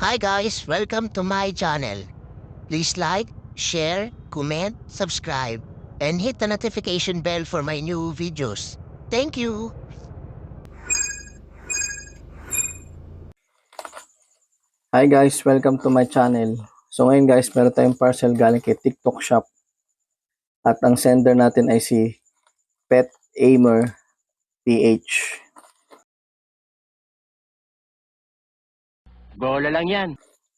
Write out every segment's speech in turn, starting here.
Hi guys, welcome to my channel. Please like, share, comment, subscribe, and hit the notification bell for my new videos. Thank you! Hi guys, welcome to my channel. So ngayon guys, meron tayong parcel galing kay TikTok Shop. At ang sender natin ay si Pet Aimer PH. Bola lang yan.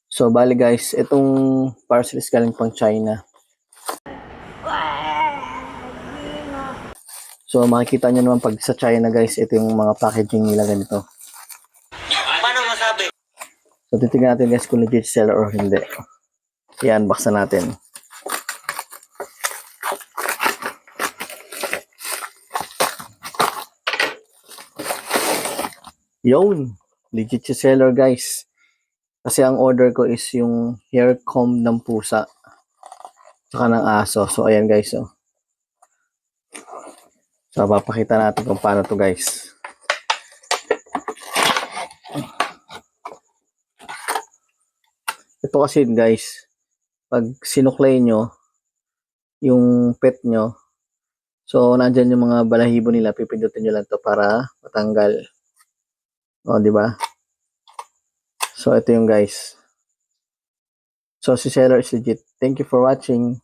So bali guys, itong parcel is galing pang China. So makikita nyo naman pag sa China guys, ito yung mga packaging nila ganito. Paano masabi? So titignan natin guys kung legit seller or hindi. I-unbox na natin. Yun! Legit si seller guys. Kasi ang order ko is yung hair comb ng pusa. Saka ng aso. So ayan guys oh. So papakita natin kung paano to guys. Ito kasi guys, pag sinuklay nyo yung pet nyo, so nandyan yung mga balahibo nila, pipindutin nyo lang to para matanggal. O, di ba? So ito yung guys. So si seller is legit. Thank you for watching.